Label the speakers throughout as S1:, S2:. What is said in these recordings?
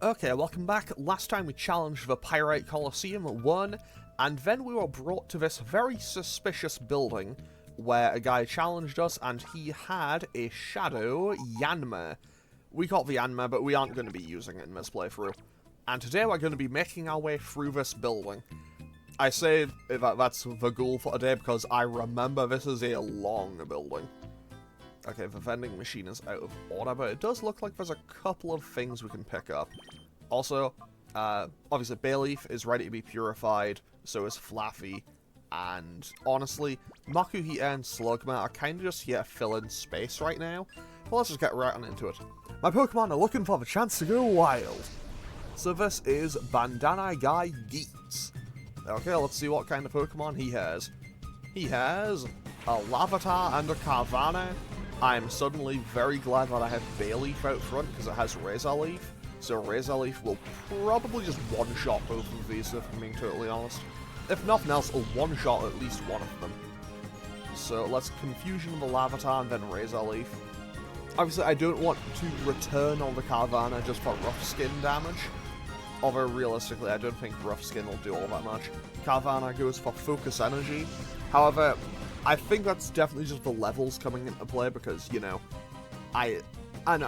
S1: Okay, welcome back. Last time we challenged the Pyrite Colosseum, won, and then we were brought to this very suspicious building where a guy challenged us and he had a shadow Yanma. We got the Yanma, but we aren't going to be using it in this playthrough. And today we're going to be making our way through this building. I say that that's the goal for today because I remember this is a long building. Okay, the vending machine is out of order, but it does look like there's a couple of things we can pick up. Also, obviously Bayleaf is ready to be purified, so is Flaffy, and honestly, Makuhita and Slugma are kind of just here to fill in space right now. But let's just get right on into it. My Pokemon are looking for the chance to go wild. So this is Bandana Guy Geets. Okay, let's see what kind of Pokemon he has. He has a Larvitar and a Carvanha. I'm suddenly very glad that I have Bayleaf out front because it has Razor Leaf. So Razor Leaf will probably just one-shot both of these, if I'm being totally honest. If nothing else, a one-shot at least one of them. So let's Confusion the Larvitar and then Razor Leaf. Obviously, I don't want to return on the Carvanha just for rough skin damage. Although realistically, I don't think rough skin will do all that much. Carvanha goes for focus energy. However, I think that's definitely just the levels coming into play because, you know, I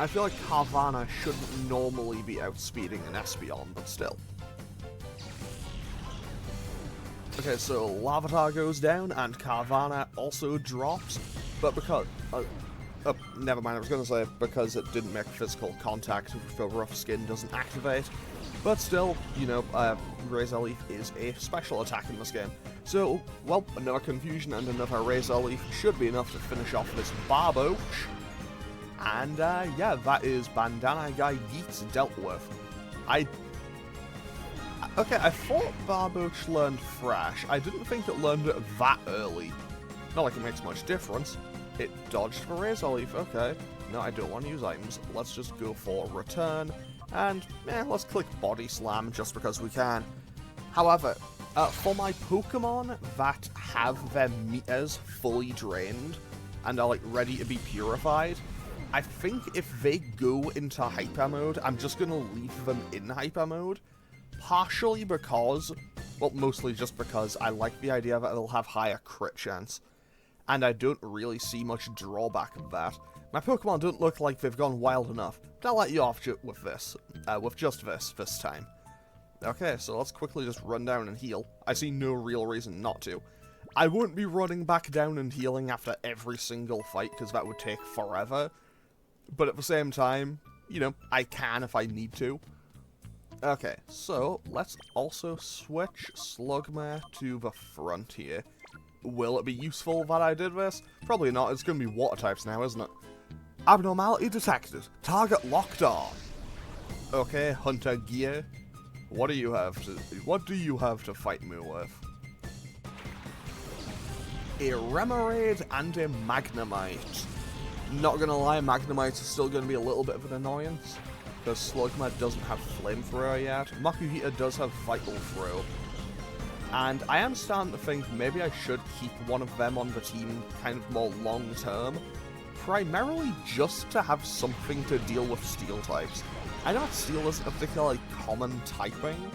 S1: feel like Carvanha shouldn't normally be outspeeding an Espeon, but still. Okay, so Larvitar goes down and Carvanha also drops, but because, never mind, I was going to say because it didn't make physical contact, the rough skin doesn't activate. But still, you know, Razor Leaf is a special attack in this game. So, well, another Confusion and another Razor Leaf should be enough to finish off this Barboach. And, yeah, that is Bandana Guy Geets dealt with. Okay, I thought Barboach learned Thrash. I didn't think it learned it that early. Not like it makes much difference. It dodged for Razor Leaf, okay. No, I don't want to use items. Let's just go for Return. And, let's click Body Slam just because we can. However, for my Pokemon that have their meters fully drained and are, like, ready to be purified, I think if they go into Hyper Mode, I'm just going to leave them in Hyper Mode. Partially because, well, mostly just because I like the idea that they'll have higher crit chance. And I don't really see much drawback of that. My Pokemon don't look like they've gone wild enough. I'll let you off with this. With just this time. Okay, so let's quickly just run down and heal. I see no real reason not to. I won't be running back down and healing after every single fight, because that would take forever. But at the same time, you know, I can if I need to. Okay, so let's also switch Slugma to the front here. Will it be useful that I did this? Probably not. It's going to be water types now, isn't it? Abnormality detected. Target locked on. Okay, Hunter Gear. What do you have to fight me with? A Remoraid and a Magnemite. Not gonna lie, Magnemite is still gonna be a little bit of an annoyance because Slugma doesn't have Flamethrower yet. Makuhita does have Vital Throw. And I am starting to think maybe I should keep one of them on the team kind of more long-term, primarily just to have something to deal with Steel types. I know Steel isn't a particularly common typing,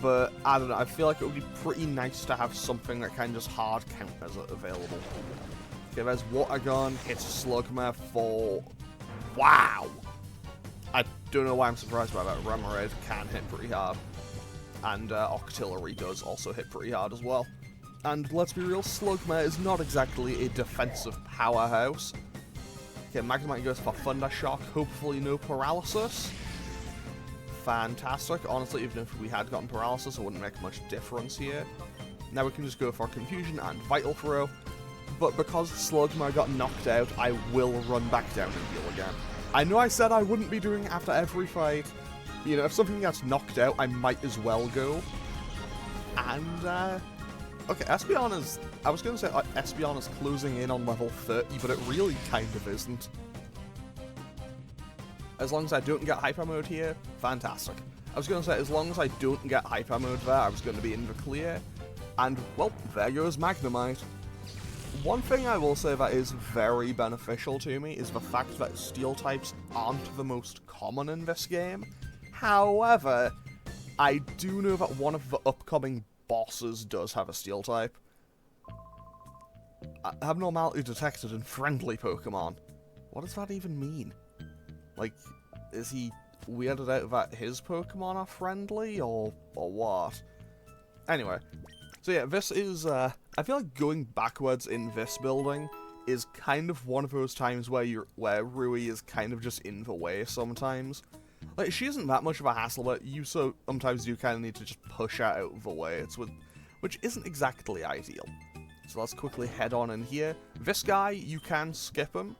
S1: but I don't know, I feel like it would be pretty nice to have something that can just hard counters it available. Okay, there's Water Gun, hits Slugma for... Wow! I don't know why I'm surprised by that. Remoraid can hit pretty hard. And Octillery does also hit pretty hard as well. And let's be real, Slugma is not exactly a defensive powerhouse. Okay, Magnemite goes for Thunder Shock, hopefully no Paralysis. Fantastic. Honestly, even if we had gotten Paralysis, it wouldn't make much difference here. Now we can just go for Confusion and Vital Throw. But because Slugma got knocked out, I will run back down and heal again. I know I said I wouldn't be doing it after every fight. You know, if something gets knocked out, I might as well go. And, okay, Espeon is... I was going to say Espeon is closing in on level 30, but it really kind of isn't. As long as I don't get Hyper Mode here, fantastic. I was going to say, as long as I don't get Hyper Mode there, I was going to be in the clear. And, well, there goes Magnemite. One thing I will say that is very beneficial to me is the fact that Steel types aren't the most common in this game. However, I do know that one of the upcoming bosses does have a steel type. Abnormality detected in friendly Pokemon. What does that even mean? Like, is he weirded out that his Pokemon are friendly, or what? Anyway, so yeah, this is, I feel like going backwards in this building is kind of one of those times where Rui is kind of just in the way sometimes. Like, she isn't that much of a hassle, but you sometimes do kind of need to just push her out of the way, which isn't exactly ideal. So let's quickly head on in here. This guy, you can skip him.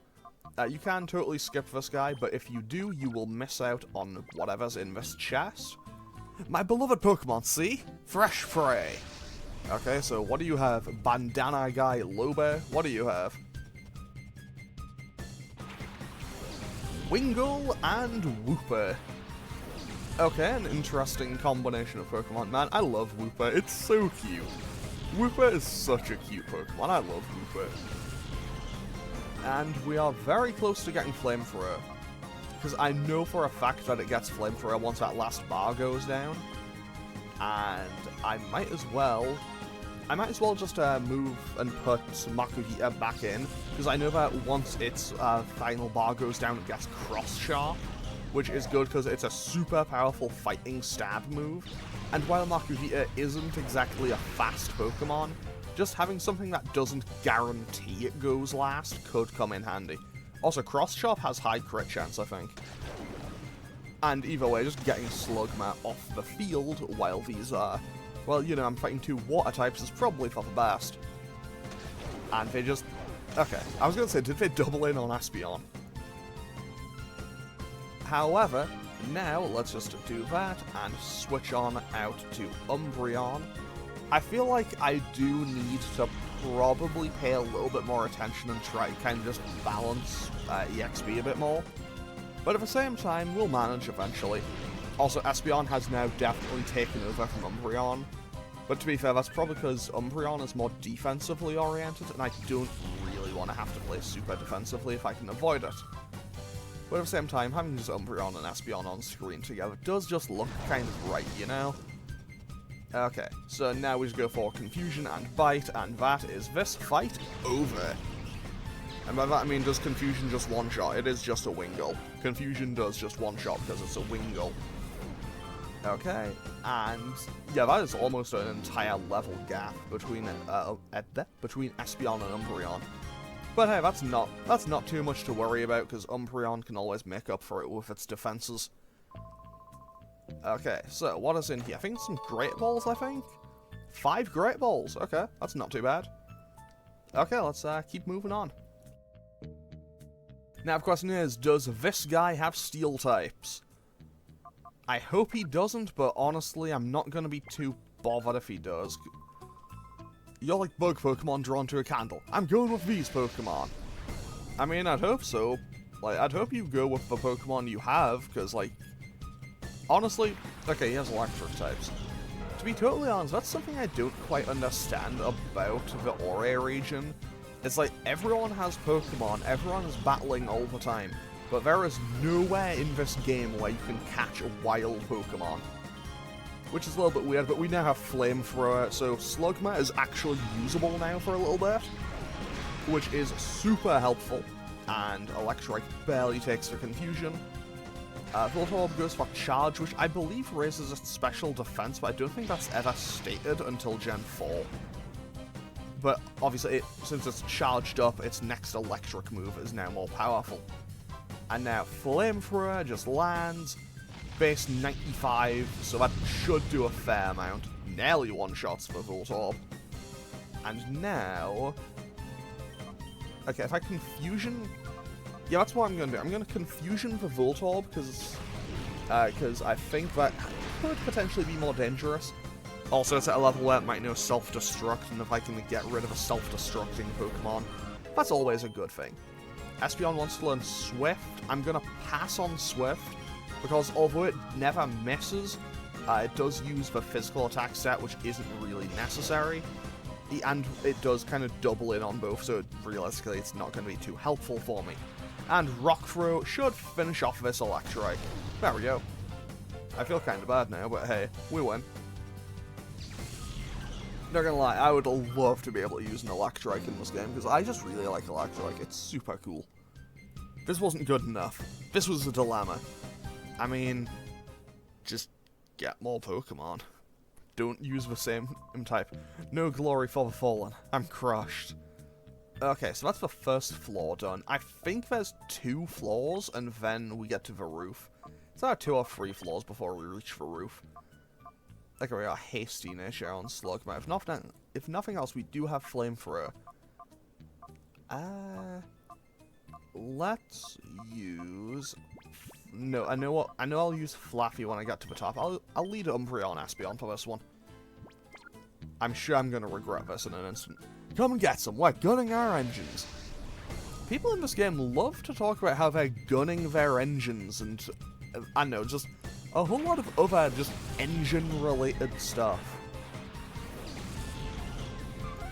S1: You can totally skip this guy, but if you do, you will miss out on whatever's in this chest. My beloved Pokemon, see? Fresh prey. Okay, so what do you have? Bandana guy Lobe. What do you have? Wingull and Wooper. Okay, an interesting combination of Pokemon. Man, I love Wooper. It's so cute. Wooper is such a cute Pokemon. I love Wooper. And we are very close to getting Flamethrower. Because I know for a fact that it gets Flamethrower once that last bar goes down. And I might as well just move and put Makuhita back in. Because I know that once its final bar goes down, it gets Cross Sharp. Which is good because it's a super powerful fighting stab move. And while Makuhita isn't exactly a fast Pokemon, just having something that doesn't guarantee it goes last could come in handy. Also, Cross Chop has high crit chance, I think. And either way, just getting Slugma off the field while these are... Well, you know, I'm fighting two water types is probably for the best. And they just... Okay, I was going to say, did they double in on Espeon? However, now let's just do that and switch on out to Umbreon. I feel like I do need to probably pay a little bit more attention and try to kind of just balance EXP a bit more. But at the same time, we'll manage eventually. Also, Espeon has now definitely taken over from Umbreon. But to be fair, that's probably because Umbreon is more defensively oriented, and I don't really want to have to play super defensively if I can avoid it. But at the same time, having just Umbreon and Espeon on screen together does just look kind of right, you know? Okay, so now we just go for Confusion and Bite, and that is this fight over. And by that I mean, does Confusion just one-shot? It is just a Wingull. Confusion does just one-shot because it's a Wingull. Okay, and yeah, that is almost an entire level gap between Espeon and Umbreon. But hey, that's not too much to worry about, because Umbreon can always make up for it with its defenses. Okay, so what is in here? I think some Great Balls, I think? 5 Great Balls, okay, that's not too bad. Okay, let's keep moving on. Now, the question is, does this guy have Steel types? I hope he doesn't, but honestly, I'm not going to be too bothered if he does. You're like bug Pokemon drawn to a candle. I'm going with these Pokemon. I mean, I'd hope so. Like, I'd hope you go with the Pokemon you have, because, like, honestly, okay, he has electric types. To be totally honest, that's something I don't quite understand about the Ore region. It's like, everyone has Pokemon, everyone is battling all the time, but there is nowhere in this game where you can catch a wild Pokemon. Which is a little bit weird, but we now have Flamethrower, so Slugma is actually usable now for a little bit, which is super helpful, and Electrike barely takes the Confusion. Voltorb goes for Charge, which I believe raises its special defense, but I don't think that's ever stated until Gen 4. But obviously, since it's charged up, its next electric move is now more powerful. And now Flamethrower just lands. Base 95, so that should do a fair amount. Nearly one-shots for Voltorb. And now... Okay, if I Confusion... Yeah, that's what I'm going to do. I'm going to Confusion for Voltorb, because I think that could potentially be more dangerous. Also, it's at a level where it might know Self-Destruct, and if I can get rid of a Self-Destructing Pokemon, that's always a good thing. Espeon wants to learn Swift. I'm going to pass on Swift, because although it never misses, it does use the physical attack stat, which isn't really necessary. And it does kind of double in on both, so realistically it's not going to be too helpful for me. And Rock Throw should finish off this Electrike. There we go. I feel kind of bad now, but hey, we win. Not gonna lie, I would love to be able to use an Electrike in this game, because I just really like Electrike. It's super cool. This wasn't good enough. This was a dilemma. I mean, just get more Pokemon. Don't use the same type. No glory for the fallen. I'm crushed. Okay, so that's the first floor done. I think there's 2 floors, and then we get to the roof. It's either 2 or 3 floors before we reach the roof. Like we are hasty nature on Slug, but if nothing else, we do have Flamethrower. Let's use... No, I know I'll use Flaffy when I get to the top. I'll lead Umbreon Espeon for this one. I'm sure I'm gonna regret this in an instant. Come and get some, we're gunning our engines. People in this game love to talk about how they're gunning their engines and... I know, just a whole lot of other just engine-related stuff.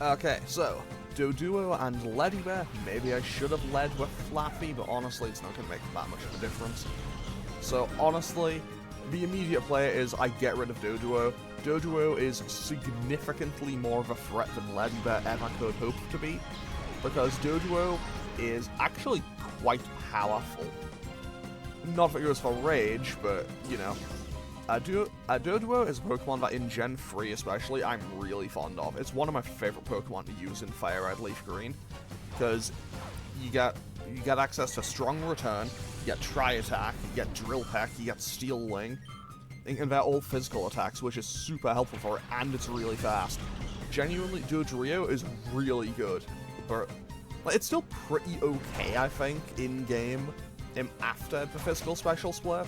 S1: Okay, so, Doduo and Leddybear. Maybe I should have led with Flaffy, but honestly, it's not going to make that much of a difference. So, honestly, the immediate play is I get rid of Doduo. Doduo is significantly more of a threat than Leddybear ever could hope to be, because Doduo is actually quite powerful. Not that it goes for Rage, but, you know. Doduo is a Pokemon that in Gen 3 especially, I'm really fond of. It's one of my favorite Pokemon to use in Fire Red, Leaf Green, because you get access to Strong Return, you get Tri-Attack, you get Drill Peck, you get Steel Wing, and they're all physical attacks, which is super helpful for it, and it's really fast. Genuinely, Dodrio is really good, but like, it's still pretty okay, I think, in-game, after the physical special split.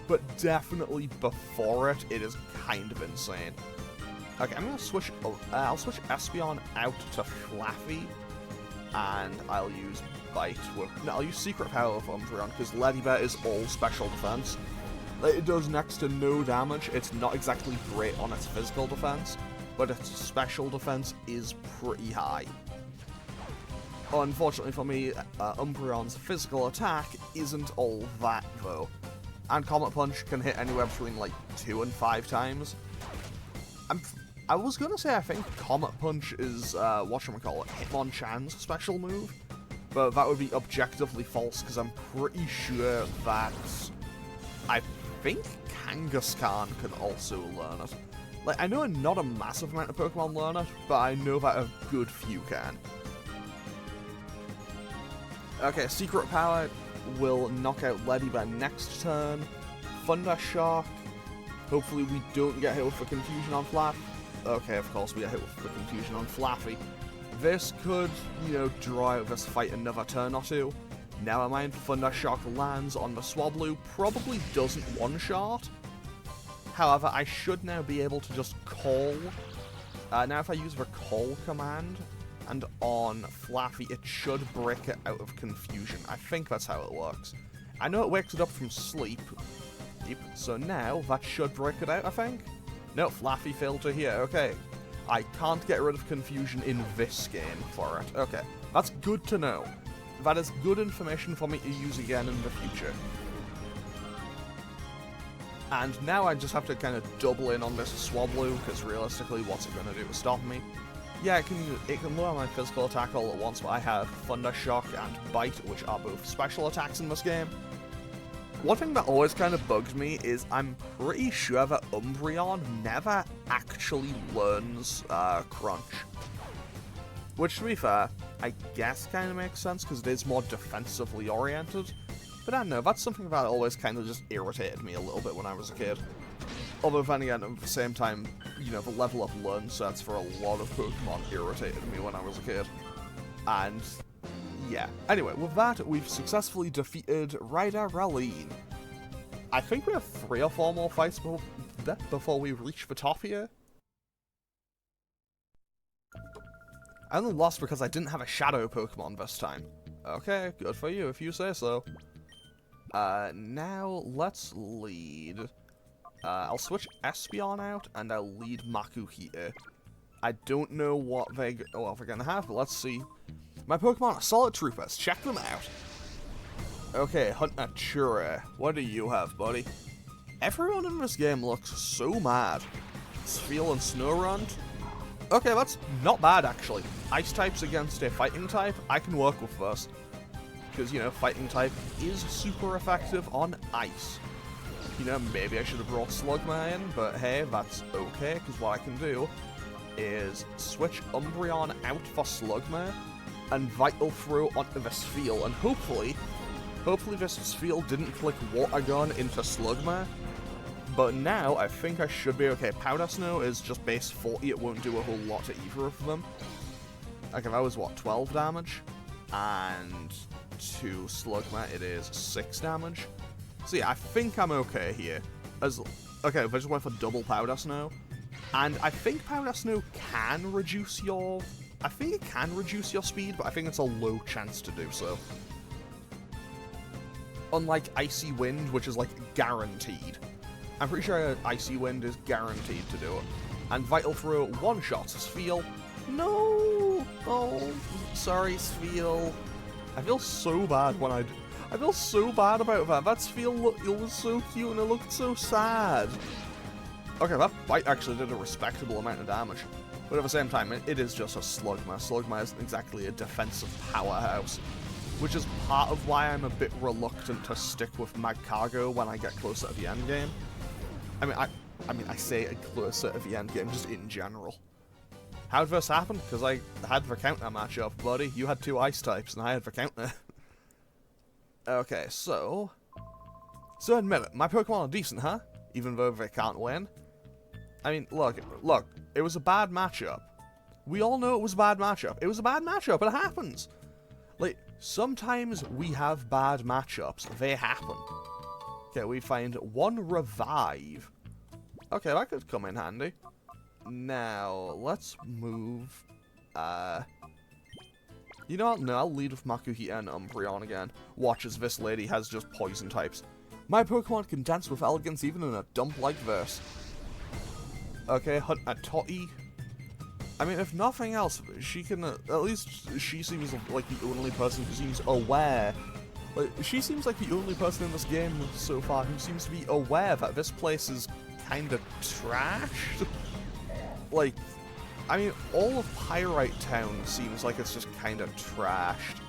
S1: But definitely before it, it is kind of insane. Okay, I'm gonna switch. I'll switch Espeon out to Flaffy, and I'll use Bite. I'll use Secret Power with Umbreon because Leddybear is all special defense. It does next to no damage. It's not exactly great on its physical defense, but its special defense is pretty high. Unfortunately for me, Umbreon's physical attack isn't all that though. And Comet Punch can hit anywhere between like 2 and 5 times. I was gonna say I think Comet Punch is whatchamacallit, Hitmonchan's special move, but that would be objectively false because I'm pretty sure that I think Kangaskhan can also learn it. Like I know not a massive amount of Pokemon learn it, but I know that a good few can. Okay, Secret Power will knock out Leddybear next turn. Thunder Shock. Hopefully we don't get hit with the Confusion on Flaff. Okay, of course we get hit with the Confusion on Flaffy. This could, you know, draw out this fight another turn or two. Never mind, Thunder Shock lands on the Swablu. Probably doesn't one-shot. However, I should now be able to just call. Now if I use the call command, and on Flaffy, it should break it out of confusion. I think that's how it works. I know it wakes it up from sleep. Yep. So now, that should break it out, I think? No, Flaffy failed to hear. Okay. I can't get rid of confusion in this game for it. Okay. That's good to know. That is good information for me to use again in the future. And now I just have to kind of double in on this Swablu, because realistically, what's it going to do to stop me? Yeah, it can lower my physical attack all at once, but I have Thunder Shock and Bite, which are both special attacks in this game. One thing that always kind of bugs me is I'm pretty sure that Umbreon never actually learns Crunch. Which, to be fair, I guess kind of makes sense because it is more defensively oriented. But I don't know, that's something that always kind of just irritated me a little bit when I was a kid. Although then again, at the same time, you know, the level of learn sets for a lot of Pokemon irritated me when I was a kid. And, yeah. Anyway, with that, we've successfully defeated Ryder Raleen. I think we have 3 or 4 more fights before we reach the top here. I only lost because I didn't have a Shadow Pokemon this time. Okay, good for you if you say so. Now, let's lead... I'll switch Espeon out, and I'll lead Makuhita. I don't know what they're gonna have, but let's see. My Pokemon are solid troopers. Check them out. Okay, Hunt Natura. What do you have, buddy? Everyone in this game looks so mad. Spheal and Snorunt. Okay, that's not bad, actually. Ice types against a fighting type, I can work with this. Because, you know, fighting type is super effective on ice. You know, maybe I should have brought Slugma in, but hey, that's okay, because what I can do is switch Umbreon out for Slugma and Vital Throw onto the Spheal, and hopefully this Spheal didn't click Water Gun into Slugma. But now, I think I should be okay. Powder Snow is just base 40, it won't do a whole lot to either of them. Okay, that was, what, 12 damage? And to Slugma, it is 6 damage. So yeah, I think I'm okay here. Okay, if I just went for double Powder Snow. And I think Powder Snow can reduce your... I think it can reduce your speed, but I think it's a low chance to do so. Unlike Icy Wind, which is, like, guaranteed. I'm pretty sure Icy Wind is guaranteed to do it. And Vital Throw one-shots Spheal. No! Oh, sorry, Spheal. I feel so bad when I feel so bad about that. That Spheal, it was so cute and it looked so sad. Okay, that bite actually did a respectable amount of damage. But at the same time, it is just a Slugma. Slugma isn't exactly a defensive powerhouse. Which is part of why I'm a bit reluctant to stick with Magcargo when I get closer to the endgame. I mean, I say closer to the endgame, just in general. How'd this happen? Because I had the counter matchup, buddy. You had 2 ice types, and I had the counter. Okay, so admit it, my Pokemon are decent, huh? Even though they can't win. I mean, look, it was a bad matchup. We all know it was a bad matchup. It was a bad matchup, it happens. Like, sometimes we have bad matchups. They happen. Okay, we find 1 Revive. Okay, that could come in handy. Now, let's move... You know what? No, I'll lead with Makuhita and Umbreon again. Watch as this lady has just poison types. My Pokemon can dance with elegance even in a dump like this. Okay, hunt a Totty. I mean, if nothing else, she can... at least she seems like the only person who seems aware. Like, she seems like the only person in this game so far who seems to be aware that this place is kind of trashed. Like, I mean, all of Pyrite Town seems like it's just kind of trashed.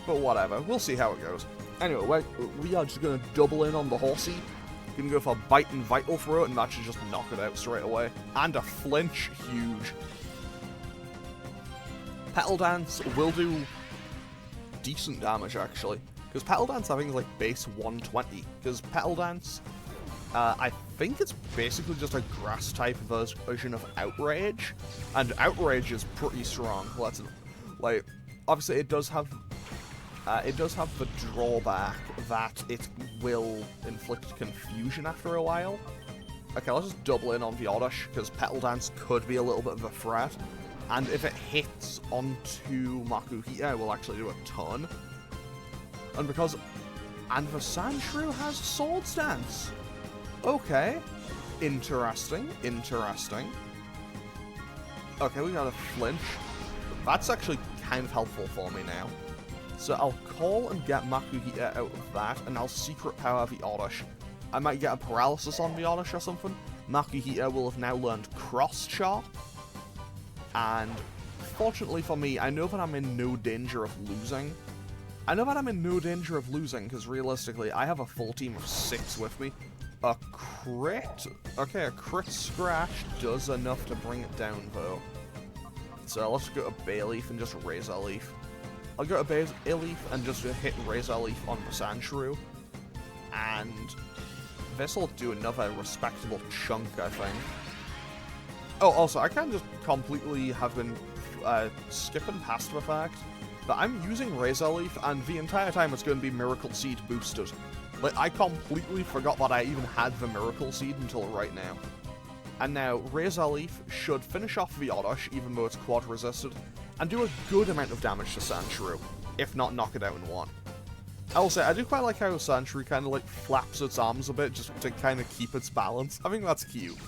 S1: But whatever, we'll see how it goes. Anyway, we are just going to double in on the horsey. We're going to go for Bite and Vital Throw, and that should just knock it out straight away. And a flinch, huge. Petal Dance will do decent damage, actually. Because Petal Dance, I think, is like base 120. Because Petal Dance, I think it's basically just a grass-type version of Outrage. And Outrage is pretty strong. Like, obviously, it does have the drawback that it will inflict confusion after a while. Okay, let's just double in on the Oddish, because Petal Dance could be a little bit of a threat. And if it hits onto Makuhita, it will actually do a ton. And the Sandshrew has Swords Dance. Okay. Interesting. Okay, we got a flinch. That's actually kind of helpful for me now. So I'll call and get Makuhita out of that, and I'll Secret Power the Oddish. I might get a Paralysis on the Oddish or something. Makuhita will have now learned Cross Chop. And fortunately for me, I know that I'm in no danger of losing. Because realistically, I have a full team of 6 with me. A crit? Okay, a crit scratch does enough to bring it down, though. So let's go to Bayleaf and just Razor Leaf. I'll go to Bayleaf and just hit Razor Leaf on the Sandshrew. And this will do another respectable chunk, I think. Oh, also, I can just completely have been skipping past the fact that I'm using Razor Leaf, and the entire time it's going to be Miracle Seed boosted. Like, I completely forgot that I even had the Miracle Seed until right now. And now, Razor Leaf should finish off the Oddish, even though it's quad resisted, and do a good amount of damage to Sandshrew, if not knock it out in one. I will say, I do quite like how Sandshrew kind of like flaps its arms a bit just to kind of keep its balance. I think that's cute.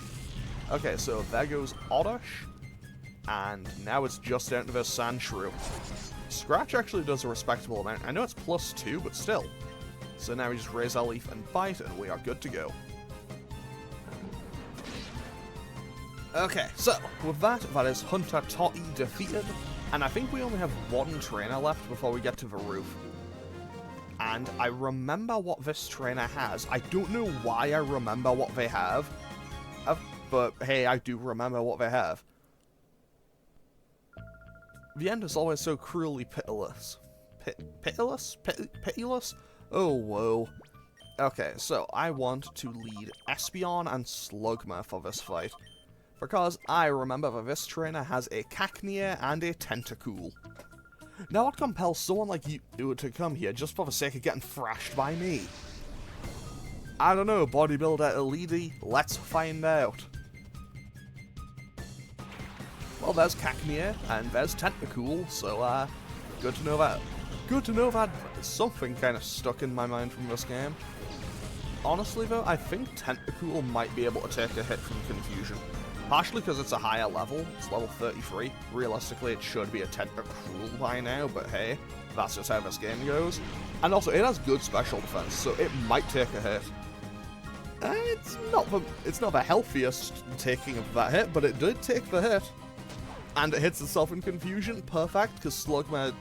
S1: Okay, so there goes Oddish, and now it's just down to the Sandshrew. Scratch actually does a respectable amount. I know it's +2, but still. So now we just Razor Leaf and Bite, and we are good to go. Okay, so with that is Hunter Totty defeated, and I think we only have one trainer left before we get to the roof. And I remember what this trainer has. I don't know why I remember what they have, but hey, I do remember what they have. The end is always so cruelly pitiless. Pitiless? Pitiless? Oh, whoa. Okay, so I want to lead Espeon and Slugma for this fight, because I remember that this trainer has a Cacnea and a Tentacool. Now what compels someone like you to come here just for the sake of getting thrashed by me? I don't know, bodybuilder Elidi, let's find out. Well, there's Cacnea, and there's Tentacool, so, good to know that. Good to know that something kind of stuck in my mind from this game. Honestly, though, I think Tentacool might be able to take a hit from Confusion. Partially because it's a higher level, it's level 33. Realistically, it should be a Tentacool by now, but hey, that's just how this game goes. And also, it has good special defense, so it might take a hit. It's not the healthiest taking of that hit, but it did take the hit. And it hits itself in Confusion, perfect, because Slugma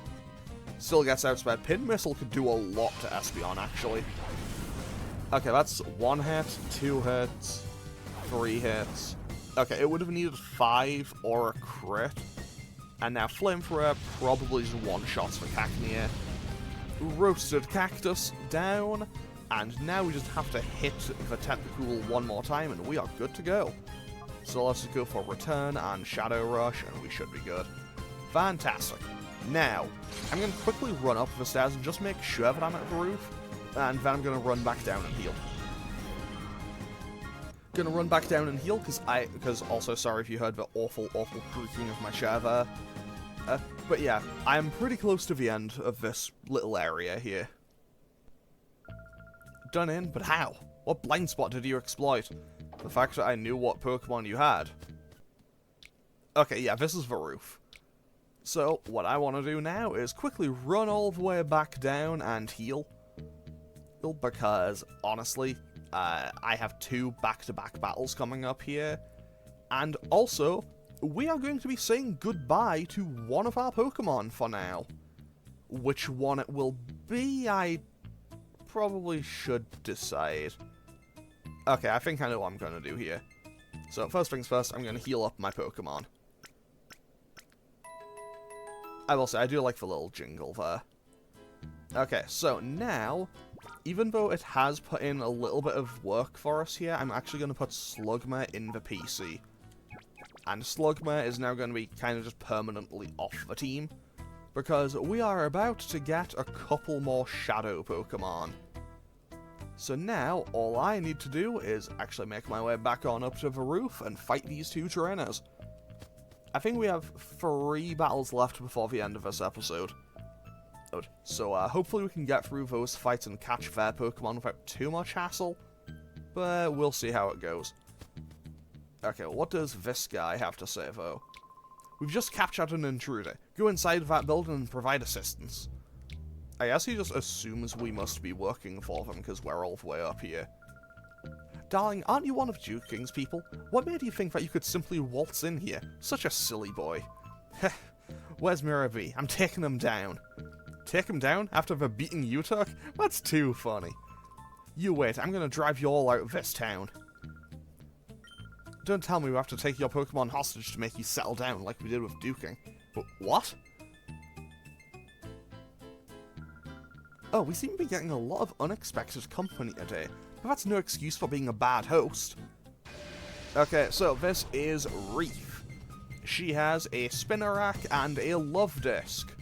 S1: still gets outspeed. Pin Missile could do a lot to Espeon, actually. Okay, that's 1 hit, 2 hits, 3 hits. Okay, it would have needed 5 or a crit. And now Flamethrower probably just one-shots for Cacnea. Roasted Cactus down. And now we just have to hit the Tentacool one more time and we are good to go. So let's just go for Return and Shadow Rush and we should be good. Fantastic. Now, I'm going to quickly run up the stairs and just make sure that I'm at the roof. And then I'm going to run back down and heal. Gonna run back down and heal because also sorry if you heard the awful creaking of my chair there. But yeah, I'm pretty close to the end of this little area here. Done in, but how? What blind spot did you exploit? The fact that I knew what Pokemon you had. Okay, yeah, this is the roof. So what I want to do now is quickly run all the way back down and heal. Because honestly, I have 2 back-to-back battles coming up here, and also, we are going to be saying goodbye to one of our Pokemon for now. Which one it will be, I probably should decide. Okay, I think I know what I'm going to do here. So, first things first, I'm going to heal up my Pokemon. I will say, I do like the little jingle there. Okay, so now, even though it has put in a little bit of work for us here, I'm actually going to put Slugma in the PC. And Slugma is now going to be kind of just permanently off the team, because we are about to get a couple more Shadow Pokemon. So now, all I need to do is actually make my way back on up to the roof and fight these 2 trainers. I think we have 3 battles left before the end of this episode. So hopefully we can get through those fights and catch their Pokemon without too much hassle, but we'll see how it goes. Okay, what does this guy have to say though? We've just captured an intruder. Go inside that building and provide assistance. I guess he just assumes we must be working for them because we're all the way up here. Darling, aren't you one of Juking's people? What made you think that you could simply waltz in here? Such a silly boy. Heh, where's Mirror B? I'm taking him down. Take him down after the beating you took? That's too funny. You wait, I'm gonna drive you all out of this town. Don't tell me we have to take your Pokemon hostage to make you settle down like we did with Duking. But what? Oh, we seem to be getting a lot of unexpected company today, but that's no excuse for being a bad host. Okay, so this is Reef. She has a Spinnerack and a Love Disc.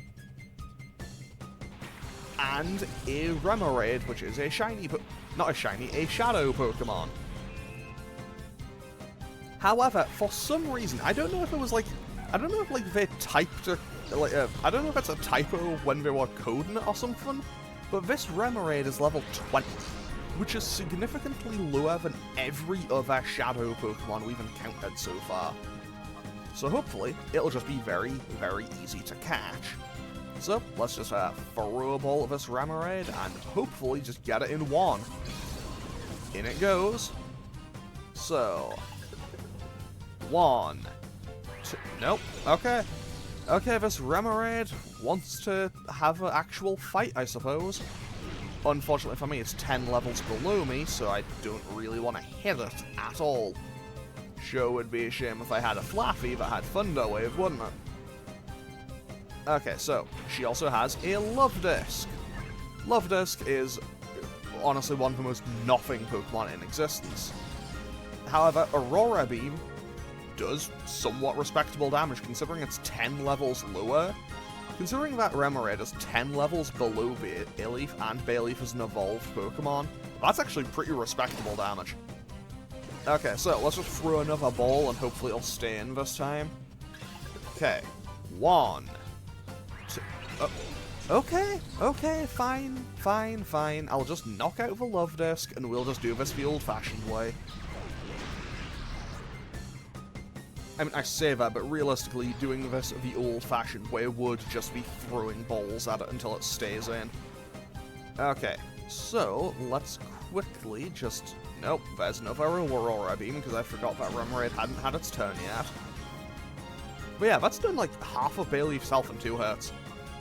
S1: And a Remoraid, which is a shiny, a Shadow Pokemon. However, for some reason, I don't know if it was like, I don't know if like they typed a, I don't know if it's a typo when they were coding it or something, but this Remoraid is level 20, which is significantly lower than every other Shadow Pokemon we've encountered so far. So hopefully, it'll just be very, very easy to catch. So, let's just throw a ball at this Remoraid and hopefully just get it in one. In it goes. So, 1, 2... Nope. Okay. Okay, this Remoraid wants to have an actual fight, I suppose. Unfortunately for me, it's 10 levels below me, so I don't really want to hit it at all. Sure would be a shame if I had a Flaffy that had Thunder Wave, wouldn't it? Okay, so, she also has a Love Disc. Love Disc is honestly one of the most nothing Pokemon in existence. However, Aurora Beam does somewhat respectable damage, considering it's 10 levels lower. Considering that Remoraid is 10 levels below Bayleaf, and Bayleaf is an evolved Pokemon, that's actually pretty respectable damage. Okay, so let's just throw another ball and hopefully it'll stay in this time. Okay, 1, 2... Okay, fine. I'll just knock out the Love Disc and we'll just do this the old-fashioned way. I mean, I say that, but realistically, doing this the old-fashioned way would just be throwing balls at it until it stays in. Okay, so let's quickly just... Nope, there's another Aurora Beam, because I forgot that Remoraid hadn't had its turn yet. But yeah, that's done like half of Bayleaf's health in 2 hits.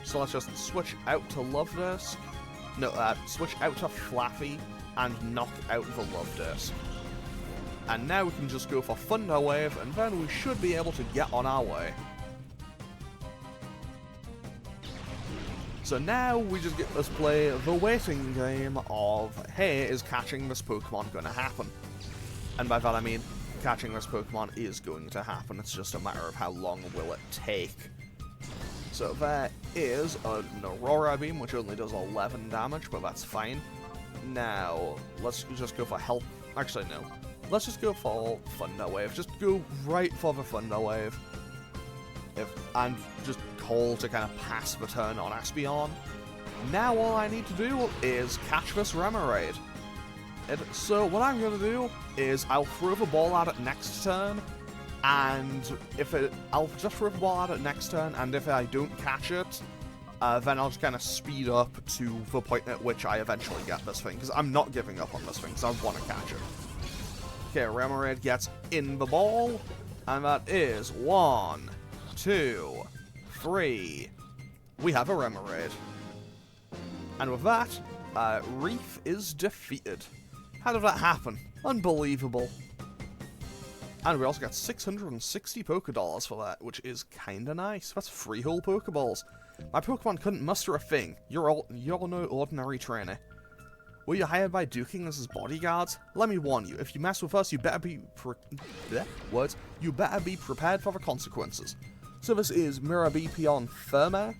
S1: So let's just switch out to Love Disc. No, switch out to Flaffy and knock out the Love Disc. And now we can just go for Thunder Wave, and then we should be able to get on our way. So now we just get to play the waiting game of, hey, is catching this Pokemon going to happen? And by that I mean, catching this Pokemon is going to happen, it's just a matter of how long will it take. So there is an Aurora Beam, which only does 11 damage, but that's fine. Now, let's just go for health. Actually, no. Let's just go for Thunder Wave. Just go right for the Thunder Wave. And just call to kind of pass the turn on Espeon. Now all I need to do is catch this Remoraid. So what I'm going to do is I'll throw the ball at it next turn. And I'll just throw the ball at it next turn, and if I don't catch it, then I'll just kind of speed up to the point at which I eventually get this thing, because I'm not giving up on this thing, because I want to catch it. Okay, Remoraid gets in the ball, and that is 1, 2, 3. We have a Remoraid. And with that, Reef is defeated. How did that happen? Unbelievable. And we also got 660 Pokédollars for that, which is kinda nice. That's 3 whole Pokeballs. My Pokemon couldn't muster a thing. You're no ordinary trainer. Were you hired by Duking as his bodyguards? Let me warn you, if you mess with us, you better be you better be prepared for the consequences. So this is Mirabipion Therma,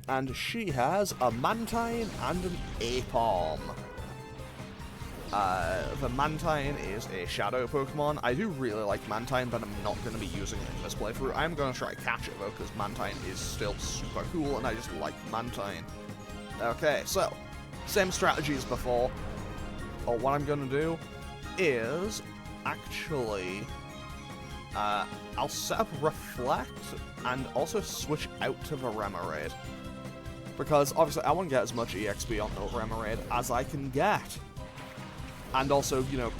S1: and she has a Mantine and an Aipom. The Mantine is a Shadow Pokemon. I do really like Mantine, but I'm not going to be using it in this playthrough. I'm going to try to catch it, though, because Mantine is still super cool, and I just like Mantine. Okay, so, same strategy as before. What I'm going to do is, actually, I'll set up Reflect, and also switch out to the Remoraid. Because, obviously, I want to get as much EXP on the Remoraid as I can get. And also, you know,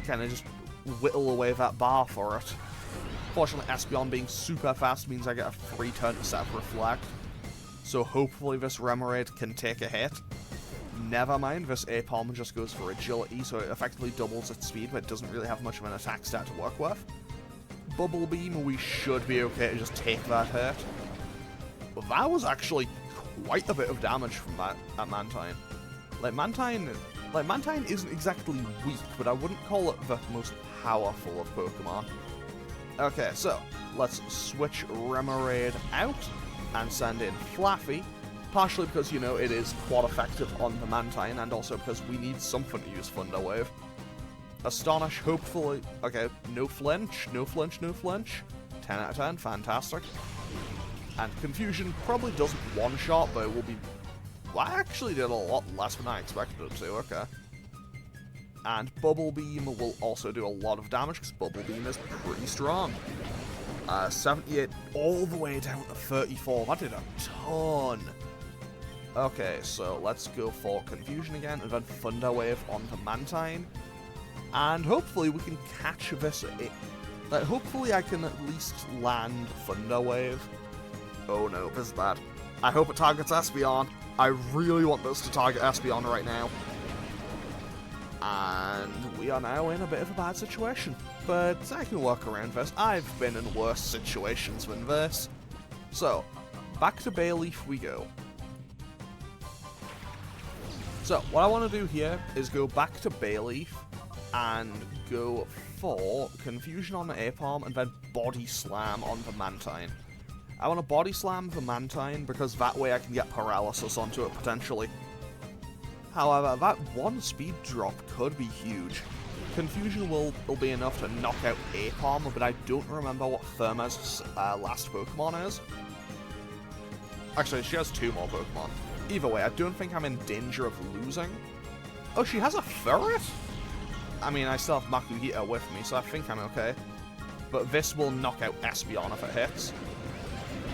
S1: kind of just whittle away that bar for it. Fortunately, Espeon being super fast means I get a free turn to set up Reflect. So hopefully this Remoraid can take a hit. Never mind, this Aipom just goes for Agility, so it effectively doubles its speed, but it doesn't really have much of an attack stat to work with. Bubble Beam, we should be okay to just take that hit. But that was actually quite a bit of damage from that Mantine. Mantine isn't exactly weak, but I wouldn't call it the most powerful of Pokemon. Okay, so let's switch Remoraid out and send in Flaffy, partially because, you know, it is quad effective on the Mantine, and also because we need something to use Thunder Wave. Astonish, hopefully... Okay, no flinch. 10 out of 10, fantastic. And Confusion probably doesn't one-shot, but it will be... Well, I actually did a lot less than I expected it to, okay. And Bubble Beam will also do a lot of damage, because Bubble Beam is pretty strong. 78 all the way down to 34, that did a ton. Okay, so let's go for Confusion again, and then Thunder Wave on the Mantine. And hopefully we can catch this Like, hopefully I can at least land Thunder Wave. Oh no, this is bad. I hope it targets Espeon. I really want this to target Espeon right now. And we are now in a bit of a bad situation. But I can work around this. I've been in worse situations than this. So, back to Bayleaf we go. So, what I want to do here is go back to Bayleaf and go for Confusion on the Apalm and then Body Slam on the Mantine. I want to Body Slam the Mantine because that way I can get Paralysis onto it potentially. However, that one speed drop could be huge. Confusion will be enough to knock out Apalm, but I don't remember what Therma's last Pokemon is. Actually, she has 2 more Pokemon. Either way, I don't think I'm in danger of losing. Oh, she has a Ferret? I mean, I still have Makuhita with me, so I think I'm okay. But this will knock out Espeon if it hits.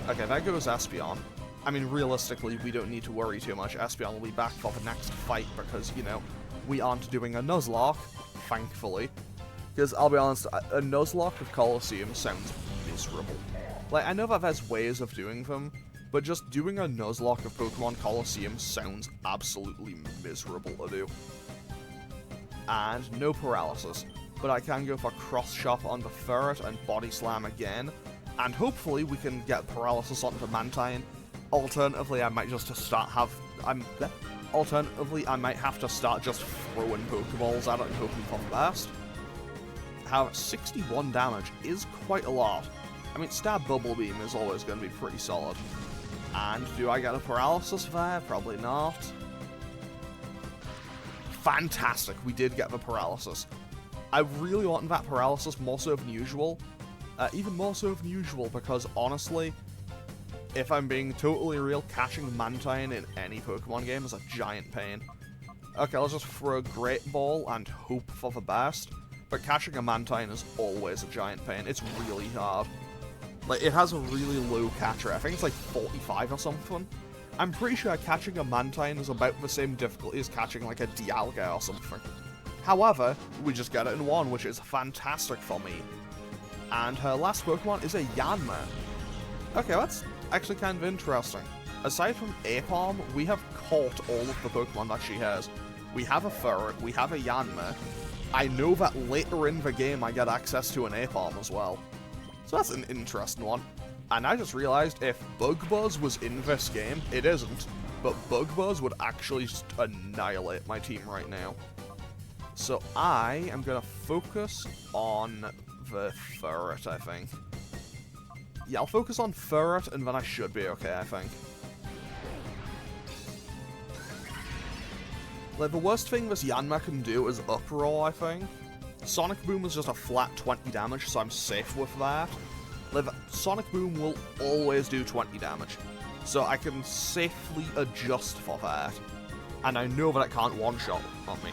S1: Okay, there goes Espeon. I mean, realistically, we don't need to worry too much. Espeon will be back for the next fight because, you know, we aren't doing a nuzlocke, thankfully. Because, I'll be honest, a nuzlocke of Colosseum sounds miserable. Like, I know that there's ways of doing them, but just doing a nuzlocke of Pokemon Colosseum sounds absolutely miserable to do. And no paralysis. But I can go for Cross Chop on the Ferret and Body Slam again. And hopefully we can get paralysis onto Mantine. Alternatively, I might just Alternatively, I might have to start just throwing Pokeballs at it and hoping for the best. However, 61 damage is quite a lot. I mean, Stab Bubble Beam is always going to be pretty solid. And do I get a paralysis there? Probably not. Fantastic, we did get the paralysis. I really wanted that paralysis more so than usual. Even more so than usual because, honestly, if I'm being totally real, catching Mantine in any Pokemon game is a giant pain. Okay, let's just throw a Great Ball and hope for the best. But catching a Mantine is always a giant pain. It's really hard. Like, it has a really low catch rate. I think it's like 45 or something. I'm pretty sure catching a Mantine is about the same difficulty as catching like a Dialga or something. However, we just get it in 1, which is fantastic for me. And her last Pokemon is a Yanma. Okay, that's actually kind of interesting. Aside from Apalm, we have caught all of the Pokemon that she has. We have a Ferret, we have a Yanma. I know that later in the game I get access to an Apalm as well. So that's an interesting one. And I just realized if Bug Buzz was in this game, it isn't, but Bug Buzz would actually just annihilate my team right now. So I am going to focus on the Ferret, I think. Yeah, I'll focus on Ferret, and then I should be okay, I think. Like, the worst thing this Yanma can do is Uproar, I think. Sonic Boom is just a flat 20 damage, so I'm safe with that. Like, Sonic Boom will always do 20 damage, so I can safely adjust for that. And I know that it can't one-shot on me.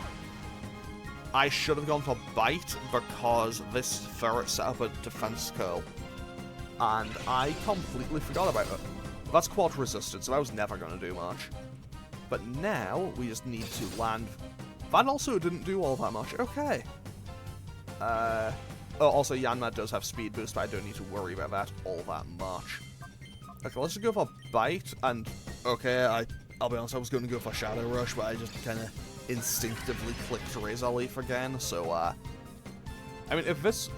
S1: I should have gone for Bite, because this Ferret set up a defense curl. And I completely forgot about it. That's quad resisted, so that was never going to do much. But now, we just need to land... That also didn't do all that much. Okay. Oh, also, Yanma does have speed boost, but I don't need to worry about that all that much. Okay, let's just go for Bite, and... Okay, I'll be honest, I was going to go for Shadow Rush, but I just kind of instinctively clicked Razor Leaf again, so, I mean, if it's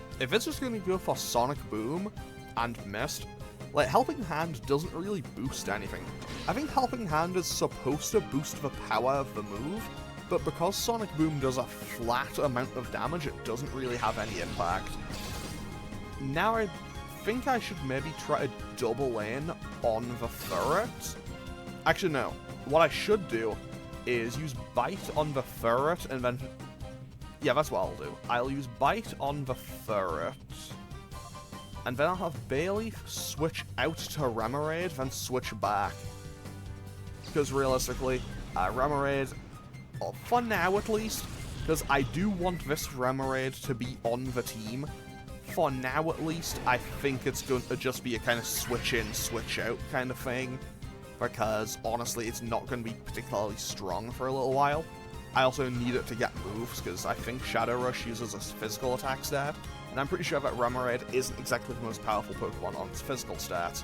S1: just going to go for Sonic Boom and Mist, like, Helping Hand doesn't really boost anything. I think Helping Hand is supposed to boost the power of the move, but because Sonic Boom does a flat amount of damage, it doesn't really have any impact. Now I think I should maybe try to double in on the Ferret. Actually, no. What I should do is use Bite on the Ferret, and then... Yeah, that's what I'll do. I'll use Bite on the Ferret, and then I'll have Bayleaf switch out to Remoraid, then switch back. Because realistically, Remoraid, for now at least, because I do want this Remoraid to be on the team, for now at least, I think it's going to just be a kind of switch in, switch out kind of thing. Because, honestly, it's not going to be particularly strong for a little while. I also need it to get moves, because I think Shadow Rush uses a physical attack stat. and I'm pretty sure that Remoraid isn't exactly the most powerful Pokemon on its physical stats.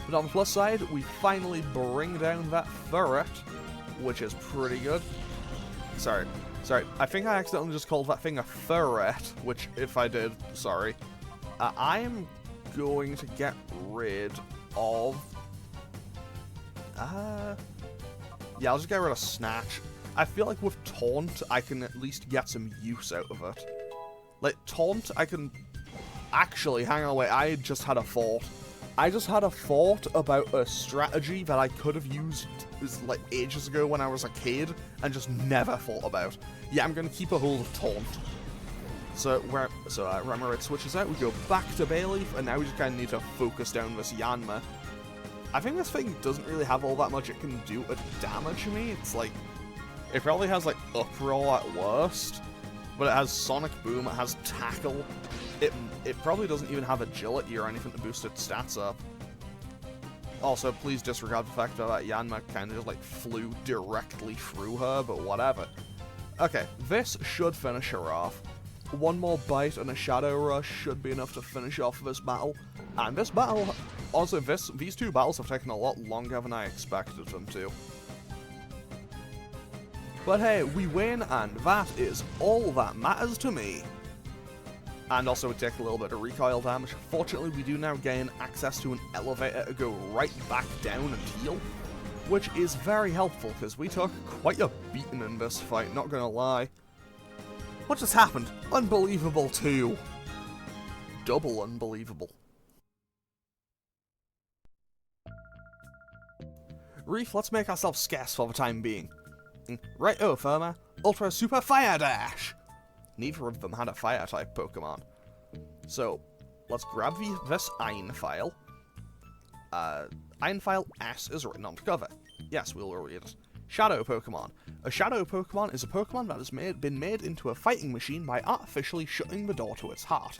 S1: But on the plus side, we finally bring down that Ferret, which is pretty good. Sorry, I think I accidentally just called that thing a Ferret, which, if I did, sorry. I am going to get rid of... yeah, I'll just get rid of Snatch. I feel like with Taunt, I can at least get some use out of it. Like, Taunt, I can... Actually, hang on, wait, I just had a thought. I just had a thought about a strategy that I could have used, like, ages ago when I was a kid, and just never thought about. Yeah, I'm gonna keep a hold of Taunt. So, Remoraid switches out, we go back to Bayleaf, and now we just kind of need to focus down this Yanma. I think this thing doesn't really have all that much it can do to damage me. It's like, it probably has like Uproar at worst, but it has Sonic Boom, it has Tackle. It probably doesn't even have Agility or anything to boost its stats up. Also, please disregard the fact that Yanma kind of just like flew directly through her, but whatever. Okay, this should finish her off. One more bite and a Shadow Rush should be enough to finish off this battle. And this battle, also these two battles have taken a lot longer than I expected them to. But hey, we win, and that is all that matters to me. And also we take a little bit of recoil damage. Fortunately, we do now gain access to an elevator to go right back down and heal, which is very helpful, because we took quite a beating in this fight, not gonna lie. What just happened? Unbelievable 2. Double unbelievable. Reef, let's make ourselves scarce for the time being. Right-o, Firma. Ultra Super Fire Dash! Neither of them had a Fire-type Pokemon. So, let's grab this Iron File. Iron File S is written on the cover. Yes, we'll read it. Shadow Pokemon. A Shadow Pokemon is a Pokemon that has been made into a fighting machine by artificially shutting the door to its heart.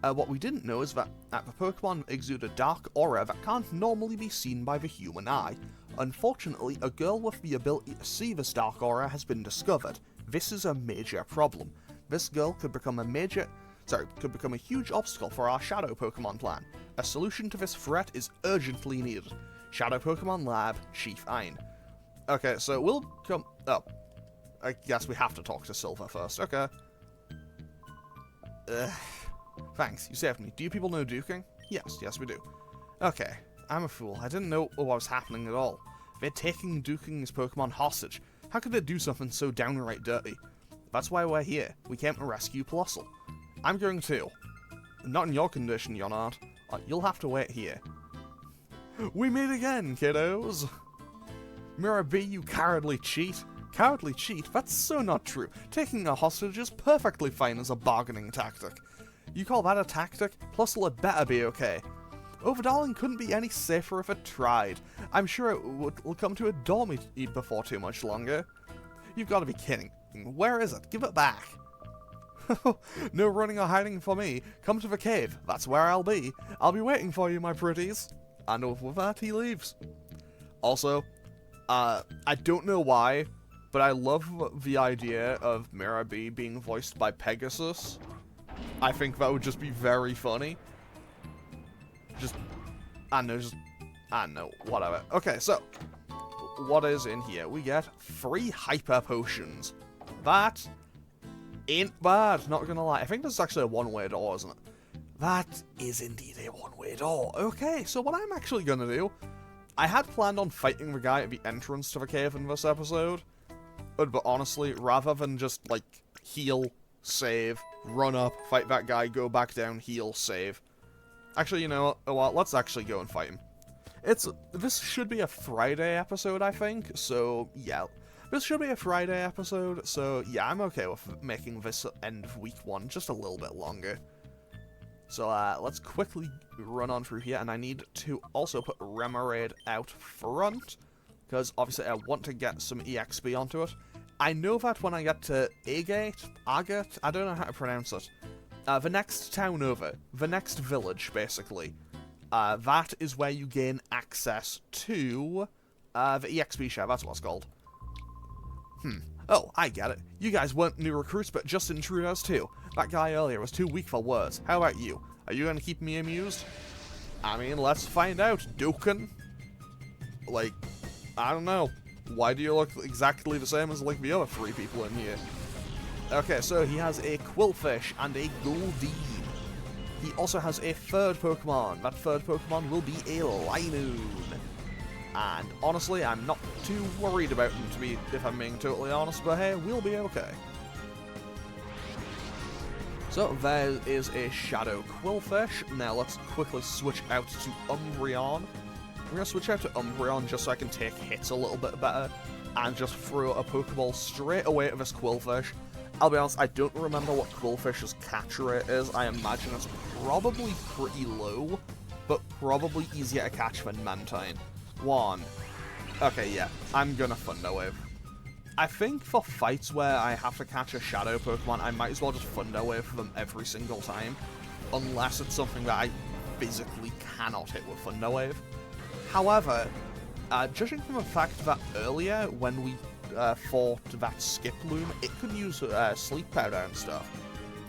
S1: What we didn't know is that the Pokemon exude a dark aura that can't normally be seen by the human eye. Unfortunately, a girl with the ability to see this dark aura has been discovered. This is a major problem. This girl could become a huge obstacle for our Shadow Pokemon plan. A solution to this threat is urgently needed. Shadow Pokemon Lab, Chief Ein. Okay, so we'll come... Oh. I guess we have to talk to Silver first. Okay. Thanks, you saved me. Do you people know duking? Yes, we do. Okay, I'm a fool. I didn't know what was happening at all. They're taking Duking's Pokemon hostage. How could they do something so downright dirty? That's why we're here. We came to rescue Palossal. I'm going too. Not in your condition, you're not. You'll have to wait here. We meet again, kiddos! Mirror B, you cowardly cheat. Cowardly cheat? That's so not true. Taking a hostage is perfectly fine as a bargaining tactic. You call that a tactic? Palossal had better be okay. Overdarling couldn't be any safer if it tried. I'm sure it will come to adore me before too much longer. You've got to be kidding. Where is it? Give it back. No running or hiding for me. Come to the cave. That's where I'll be. I'll be waiting for you, my pretties. And with that, he leaves. Also, I don't know why, but I love the idea of Mirror B being voiced by Pegasus. I think that would just be very funny. I don't know, whatever. Okay, so, what is in here? We get 3 Hyper Potions. That ain't bad, not gonna lie. I think this is actually a one-way door, isn't it? That is indeed a one-way door. Okay, so what I'm actually gonna do, I had planned on fighting the guy at the entrance to the cave in this episode, but honestly, rather than just, like, heal, save, run up, fight that guy, go back down, heal, save. Actually, you know what? Let's actually go and fight him. This should be a Friday episode, I think, so yeah. This should be a Friday episode, so yeah, I'm okay with making this end of week 1 just a little bit longer. So let's quickly run on through here, and I need to also put Remoraid out front, because obviously I want to get some EXP onto it. I know that when I get to Agate, I don't know how to pronounce it. The next town over, the next village, basically. That is where you gain access to the EXP share, that's what it's called. Oh, I get it. You guys weren't new recruits, but just intruders too. That guy earlier was too weak for words. How about you? Are you gonna keep me amused? I mean, let's find out, Dukin. Like, I don't know. Why do you look exactly the same as, like, the other 3 people in here? Okay, so he has a Quillfish and a Goldeen. He also has a third Pokemon. That third Pokemon will be a Linoon. And honestly, I'm not too worried about him, if I'm being totally honest, but hey, we'll be okay. So there is a Shadow Quillfish. Now let's quickly switch out to Umbreon. We're going to switch out to Umbreon just so I can take hits a little bit better, and just throw a Pokeball straight away at this Quillfish. I'll be honest, I don't remember what Quillfish's catch rate is. I imagine it's probably pretty low, but probably easier to catch than Mantine. 1. Okay, yeah, I'm gonna Thunder Wave. I think for fights where I have to catch a Shadow Pokemon, I might as well just Thunder Wave them every single time, unless it's something that I physically cannot hit with Thunder Wave. However, judging from the fact that earlier, when we fought that Skiploom, it could use Sleep Powder and stuff.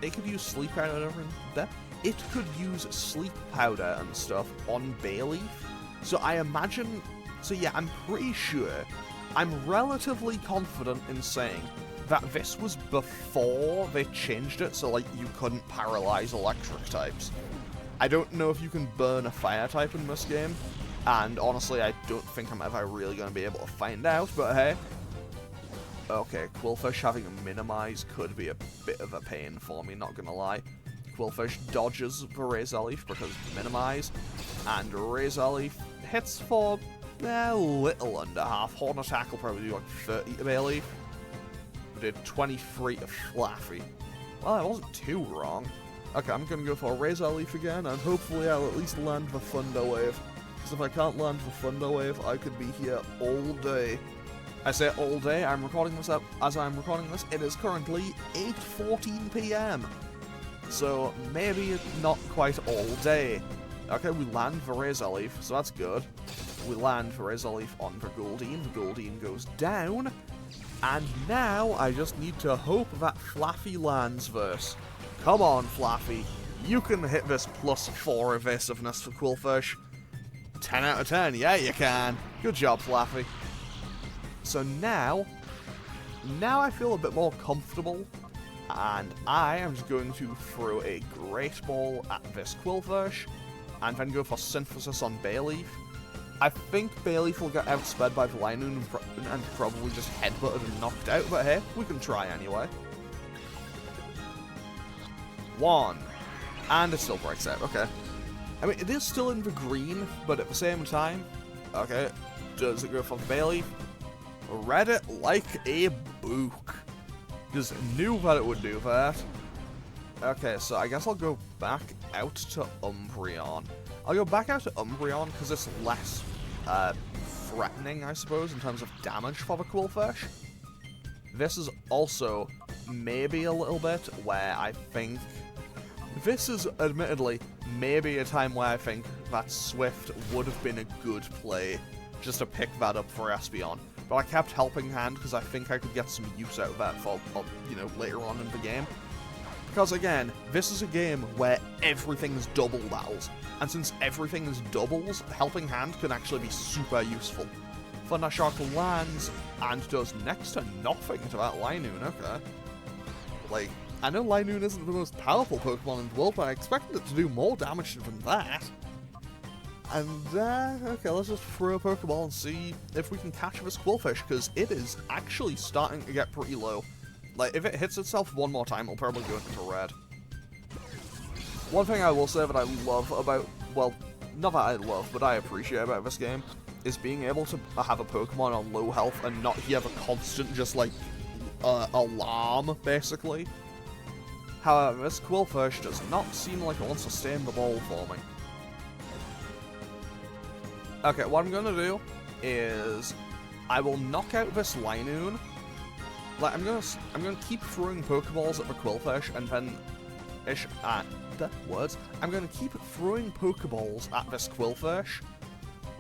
S1: It could use Sleep Powder over there. It could use Sleep Powder and stuff on Bayleaf. So I imagine... So yeah, I'm pretty sure, I'm relatively confident in saying that this was before they changed it, so like you couldn't paralyze electric types. I don't know if you can burn a fire type in this game, and honestly I don't think I'm ever really going to be able to find out, but hey. Okay, Quillfish having a Minimize could be a bit of a pain for me, not gonna lie. Quillfish dodges the Razor Leaf because Minimize, and Razor Leaf hits for a little under half. Horn Attack will probably do like 30 to Bayleaf. Did 23 to Flaffy. Well, I wasn't too wrong. Okay, I'm gonna go for Razor Leaf again, and hopefully I'll at least land the Thunder Wave. Because if I can't land the Thunder Wave, I could be here all day. I say all day, I'm recording this up as I'm recording this. It is currently 8:14 PM. So maybe not quite all day. Okay, we land the Razor Leaf, so that's good. We land the Razor Leaf on the Goldeen. The Goldeen goes down. And now I just need to hope that Flaffy lands this. Come on, Flaffy. You can hit this +4 evasiveness for Quillfish. 10 out of 10. Yeah, you can. Good job, Flaffy. So now I feel a bit more comfortable, and I am just going to throw a Great Ball at this Quillfish, and then go for Synthesis on Bayleaf. I think Bayleaf will get outsped by the Linoon and probably just headbutted and knocked out, but hey, we can try anyway. 1. And it still breaks out, okay. I mean, it is still in the green, but at the same time, okay, does it go for Bayleaf? Read it like a book. Just knew that it would do that. Okay, so I guess I'll go back out to Umbreon. I'll go back out to Umbreon because it's less threatening, I suppose, in terms of damage for the Quillfish. This is also maybe a little bit where I think... This is, admittedly, maybe a time where I think that Swift would have been a good play just to pick that up for Espeon. But I kept Helping Hand because I think I could get some use out of that for, you know, later on in the game. Because again, this is a game where everything is double battles. And since everything is doubles, Helping Hand can actually be super useful. Thundershock lands and does next to nothing to that Linoon, okay. Like, I know Linoon isn't the most powerful Pokemon in the world, but I expected it to do more damage than that. And, okay, let's just throw a Pokeball and see if we can catch this Quillfish, because it is actually starting to get pretty low. Like, if it hits itself one more time, it'll probably go into red. One thing I will say that I love about, well, not that I love, but I appreciate about this game, is being able to have a Pokemon on low health and not have a constant, just, like, alarm, basically. However, this Quillfish does not seem like it wants to stay in the ball for me. Okay, what I'm gonna do is I will knock out this Linoon. Like, I'm gonna keep throwing Pokeballs at the Quillfish, and then I'm gonna keep throwing Pokeballs at this Quillfish,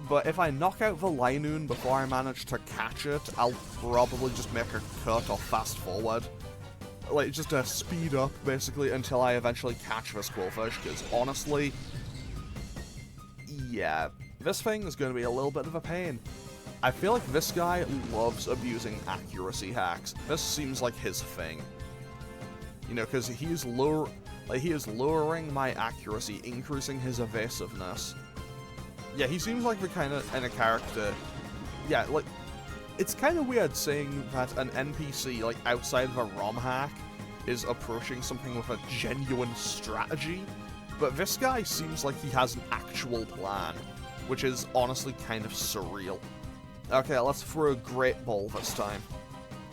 S1: But if I knock out the Linoon before I manage to catch it, I'll probably just make a cut or fast forward. Like, just to speed up, basically, until I eventually catch this Quillfish, because honestly, yeah, this thing is going to be a little bit of a pain. I feel like this guy loves abusing accuracy hacks. This seems like his thing. You know, because he is lowering my accuracy, increasing his evasiveness. Yeah, he seems like the kind of character. Yeah, like, it's kind of weird saying that an NPC, like, outside of a ROM hack is approaching something with a genuine strategy, but this guy seems like he has an actual plan, which is honestly kind of surreal. Okay, let's throw a Great Ball this time.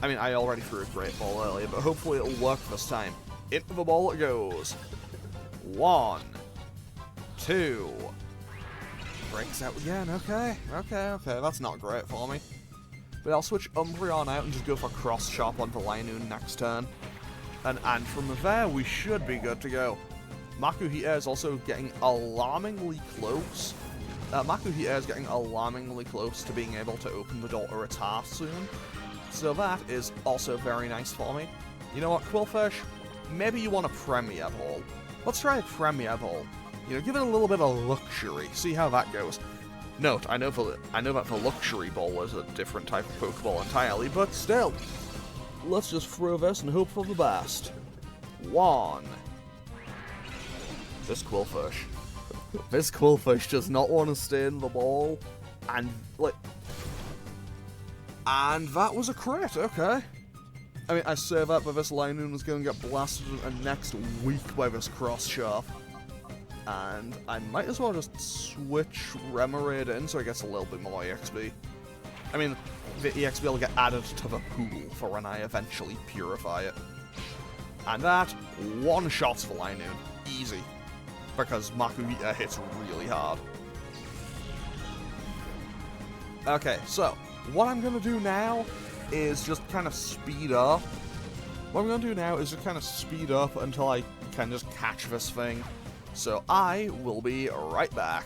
S1: I mean, I already threw a Great Ball earlier, but hopefully it'll work this time. Into the ball it goes. 1, 2... Breaks out again, okay, that's not great for me. But I'll switch Umbreon out and just go for Cross Chop on the Linoon next turn. And from there, we should be good to go. Makuhita is also getting alarmingly close. Makuhita is getting alarmingly close to being able to open the door to its heart soon. So that is also very nice for me. You know what, Quillfish? Maybe you want a Premier Ball. Let's try a Premier Ball. You know, give it a little bit of luxury. See how that goes. Note, I know that the luxury ball is a different type of Pokeball entirely, but still. Let's just throw this and hope for the best. 1. This Quillfish. This Quillfish does not want to stay in the ball. And, like... And that was a crit, okay. I mean, I say that, but this Linoon is going to get blasted next week by this Cross Chop. And I might as well just switch Remoraid in so it gets a little bit more EXP. I mean, the EXP will get added to the pool for when I eventually purify it. And that one-shots for Linoon. Easy. Because Makuhita hits really hard. Okay, so, what I'm going to do now is just kind of speed up. What I'm going to do now is just kind of speed up until I can just catch this thing. So I will be right back.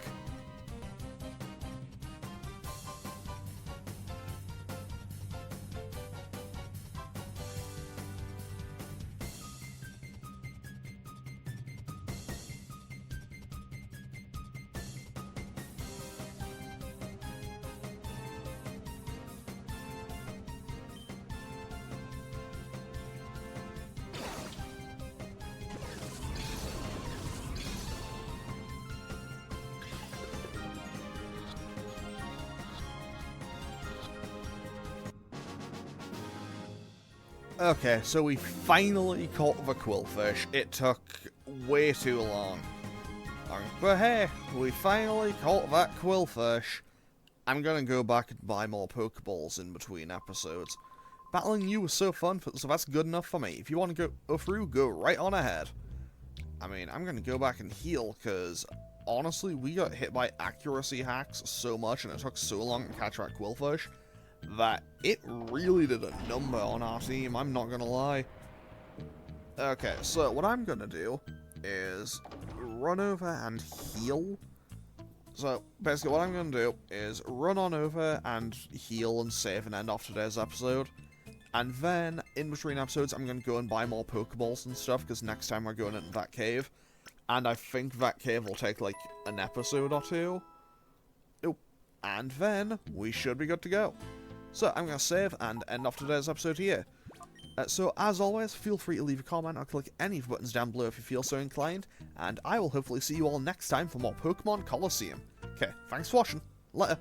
S1: Okay, so we finally caught the Quillfish. It took way too long. But hey, we finally caught that Quillfish. I'm gonna go back and buy more Pokeballs in between episodes. Battling you was so fun, so that's good enough for me. If you want to go through, go right on ahead. I mean, I'm gonna go back and heal, because honestly, we got hit by accuracy hacks so much, and it took so long to catch that Quillfish, that it really did a number on our team, I'm not gonna lie. Okay, so what I'm gonna do is run over and heal. So, basically what I'm gonna do is run on over and heal and save and end off today's episode. And then, in between episodes, I'm gonna go and buy more Pokeballs and stuff, because next time we're going into that cave. And I think that cave will take, like, an episode or two. Oh, and then we should be good to go. So, I'm going to save and end off today's episode here. So, as always, feel free to leave a comment or click any of the buttons down below if you feel so inclined, and I will hopefully see you all next time for more Pokemon Colosseum. Okay, thanks for watching. Later.